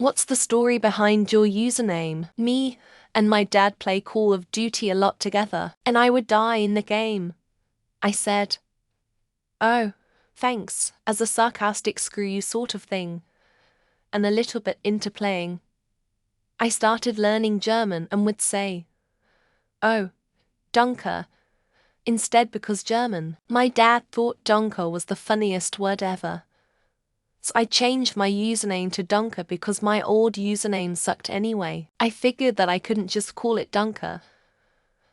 What's the story behind your username? Me and my dad play Call of Duty a lot together, and I would die in the game. I said, "Oh, thanks," as a sarcastic screw you sort of thing, and a little bit into playing. I started learning German and would say, "Oh, Danke," instead because German. My dad thought Danke was the funniest word ever. So I changed my username to Danke because my old username sucked anyway. I figured that I couldn't just call it Danke.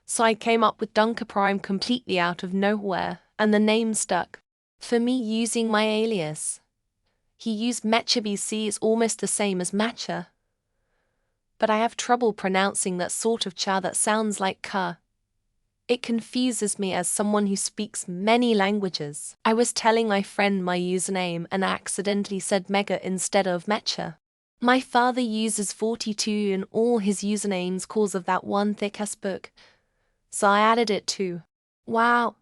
So I came up with Danke Prime completely out of nowhere, and the name stuck. For me, using my alias, he used Mecha BC is almost the same as Matcha. But I have trouble pronouncing that sort of cha that sounds like ka. It confuses me as someone who speaks many languages. I was telling my friend my username and accidentally said Mega instead of Mecha. My father uses 42 in all his usernames cause of that one thick-ass book, so I added it too. Wow,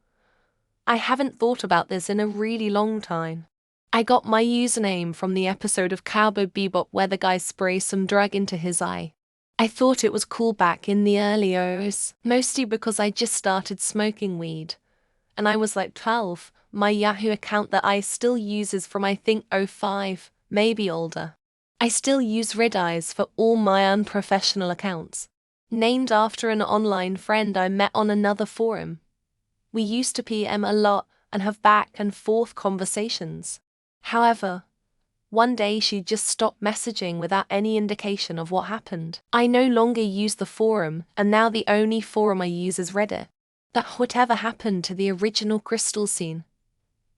I haven't thought about this in a really long time. I got my username from the episode of Cowboy Bebop where the guy sprays some drug into his eye. I thought it was cool back in the early years, mostly because I just started smoking weed. And I was like 12, my Yahoo account that I still use is from I think 05, maybe older. I still use Red for all my unprofessional accounts. Named after an online friend I met on another forum. We used to PM a lot and have back and forth conversations. However, one day she just stopped messaging without any indication of what happened. I no longer use the forum, and now the only forum I use is Reddit. That whatever happened to the original Crystal scene?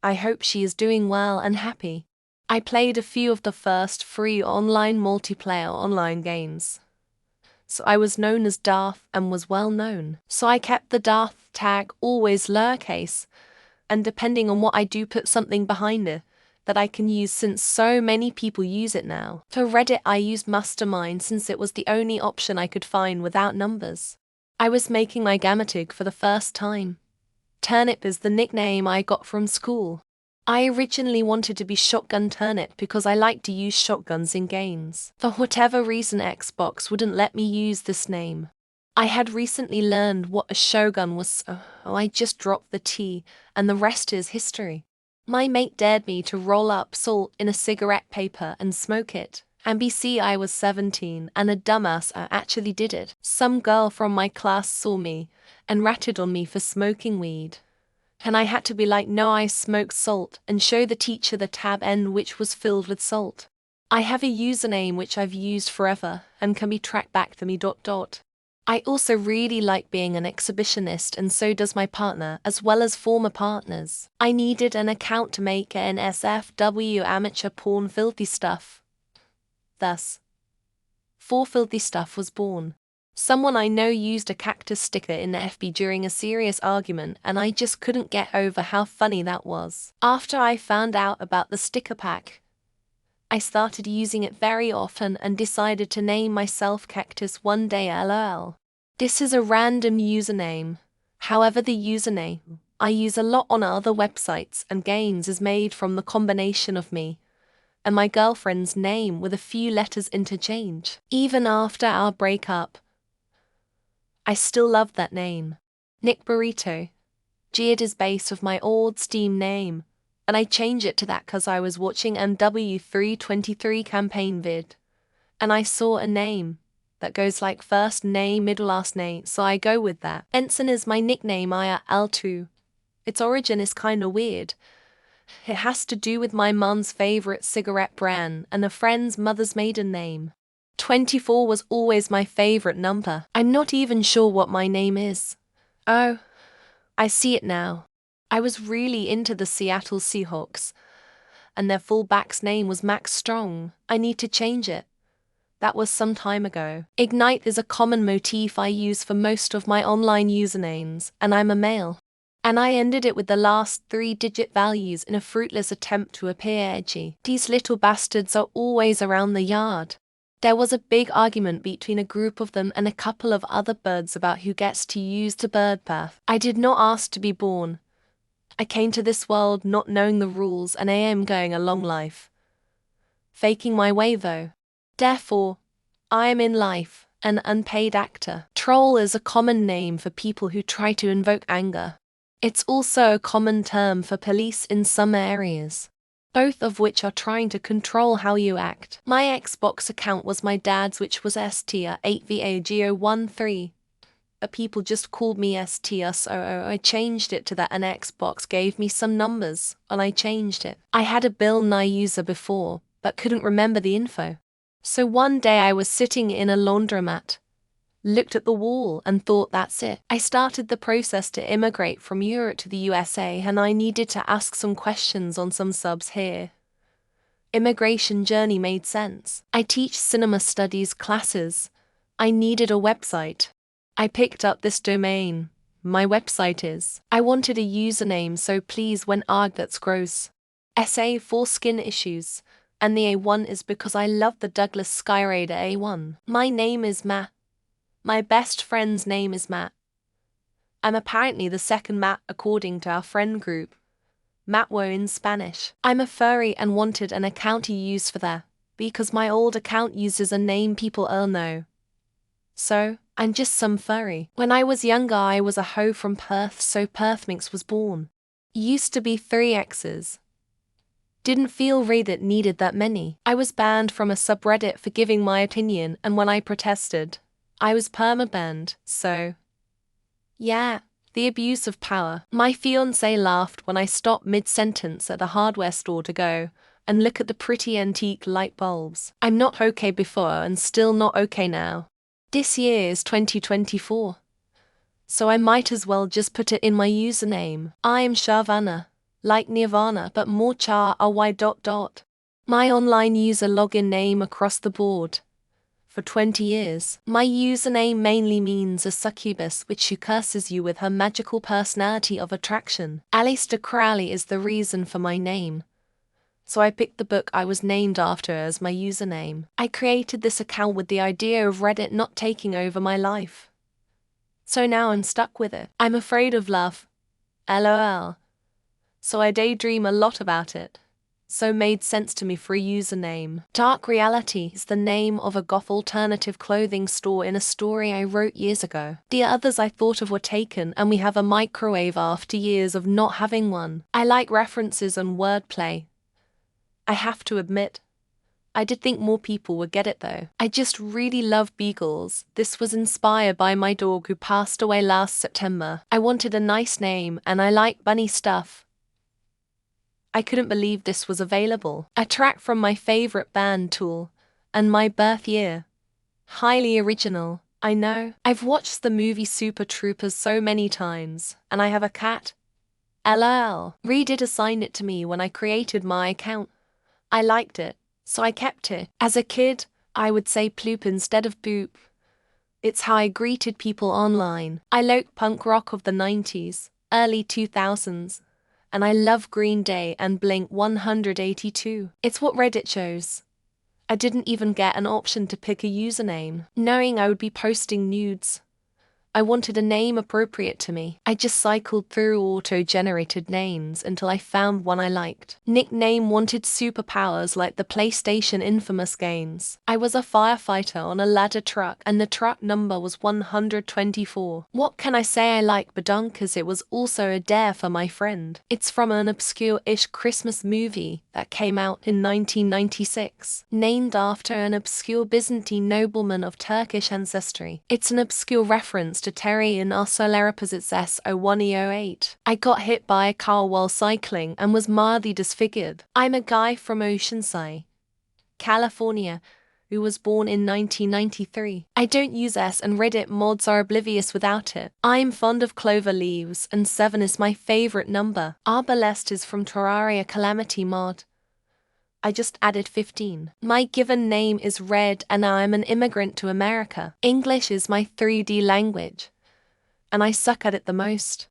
I hope she is doing well and happy. I played a few of the first free online multiplayer online games. So I was known as Darth and was well known. So I kept the Darth tag always lowercase, and depending on what I do put something behind it that I can use since so many people use it now. For Reddit I used Mastermind since it was the only option I could find without numbers. I was making my Gammatic for the first time. Turnip is the nickname I got from school. I originally wanted to be Shotgun Turnip because I like to use shotguns in games. For whatever reason Xbox wouldn't let me use this name. I had recently learned what a shogun was, so I just dropped the T, and the rest is history. My mate dared me to roll up salt in a cigarette paper and smoke it. And BC I was 17 and a dumbass I actually did it. Some girl from my class saw me and ratted on me for smoking weed. And I had to be like, no, I smoke salt, and show the teacher the tab end which was filled with salt. I have a username which I've used forever and can be tracked back to me. I also really like being an exhibitionist, and so does my partner, as well as former partners. I needed an account to make an SFW amateur porn filthy stuff. Thus, 4 Filthy Stuff was born. Someone I know used a cactus sticker in the FB during a serious argument, and I just couldn't get over how funny that was. After I found out about the sticker pack, I started using it very often and decided to name myself Cactus one day LOL. This is a random username. However, the username I use a lot on other websites and games is made from the combination of me and my girlfriend's name with a few letters interchange. Even after our breakup, I still love that name. Nick Burrito. It is based off my old Steam name, and I changed it to that cause I was watching MW323 campaign vid, and I saw a name that goes like first name, middle, last name, so I go with that. Ensign is my nickname IRL2. Its origin is kinda weird. It has to do with my mum's favorite cigarette brand and a friend's mother's maiden name. 24 was always my favorite number. I'm not even sure what my name is. Oh, I see it now. I was really into the Seattle Seahawks, and their fullback's name was Max Strong. I need to change it. That was some time ago. Ignite is a common motif I use for most of my online usernames, and I'm a male. And I ended it with the last 3-digit values in a fruitless attempt to appear edgy. These little bastards are always around the yard. There was a big argument between a group of them and a couple of other birds about who gets to use the bird path. I did not ask to be born. I came to this world not knowing the rules, and I am going a long life. Faking my way though. Therefore, I am in life an unpaid actor. Troll is a common name for people who try to invoke anger. It's also a common term for police in some areas, both of which are trying to control how you act. My Xbox account was my dad's, which was STR8VAGO13. But people just called me STR, so I changed it to that, and Xbox gave me some numbers, and I changed it. I had a Bill Nye user before, but couldn't remember the info. So one day I was sitting in a laundromat, looked at the wall and thought, that's it. I started the process to immigrate from Europe to the USA, and I needed to ask some questions on some subs here. Immigration journey made sense. I teach cinema studies classes. I needed a website. I picked up this domain. My website is. I wanted a username, so please when arg that's gross. SA for skin issues. And the A1 is because I love the Douglas Skyraider A1. My name is Matt. My best friend's name is Matt. I'm apparently the second Matt according to our friend group. Matwo in Spanish. I'm a furry and wanted an account to use for that, because my old account uses a name people all know. So, I'm just some furry. When I was younger I was a hoe from Perth, so Perthminx was born. Used to be 3 X's. Didn't feel Reddit needed that many. I was banned from a subreddit for giving my opinion, and when I protested, I was permabanned, so. Yeah, the abuse of power. My fiancé laughed when I stopped mid-sentence at a hardware store to go and look at the pretty antique light bulbs. I'm not okay before and still not okay now. This year is 2024. So I might as well just put it in my username. I am Sharvana, like Nirvana but more char-ry. My online user login name across the board. For 20 years, my username mainly means a succubus which curses you with her magical personality of attraction. Aleister Crowley is the reason for my name. So I picked the book I was named after as my username. I created this account with the idea of Reddit not taking over my life. So now I'm stuck with it. I'm afraid of love. LOL. So I daydream a lot about it. So made sense to me for a username. Dark Reality is the name of a goth alternative clothing store in a story I wrote years ago. The others I thought of were taken, and we have a microwave after years of not having one. I like references and wordplay. I have to admit, I did think more people would get it though. I just really love beagles. This was inspired by my dog who passed away last September. I wanted a nice name and I like bunny stuff. I couldn't believe this was available. A track from my favorite band Tool, and my birth year. Highly original, I know. I've watched the movie Super Troopers so many times, and I have a cat. LOL. Reddit assigned it to me when I created my account. I liked it, so I kept it. As a kid, I would say ploop instead of boop. It's how I greeted people online. I like punk rock of the 90s, early 2000s. And I love Green Day and Blink-182. It's what Reddit chose. I didn't even get an option to pick a username, knowing I would be posting nudes. I wanted a name appropriate to me. I just cycled through auto-generated names until I found one I liked. Nickname wanted superpowers like the PlayStation Infamous games. I was a firefighter on a ladder truck and the truck number was 124. What can I say I like Badonkers? It was also a dare for my friend. It's from an obscure-ish Christmas movie that came out in 1996, named after an obscure Byzantine nobleman of Turkish ancestry. It's an obscure reference to Terry in our Solaropposites S01E08. I got hit by a car while cycling and was mildly disfigured. I'm a guy from Oceanside, California, who was born in 1993. I don't use S and Reddit mods are oblivious without it. I'm fond of clover leaves and 7 is my favorite number. Arbalest is from Terraria Calamity mod. I just added 15. My given name is Red and I am an immigrant to America. English is my 3D language, and I suck at it the most.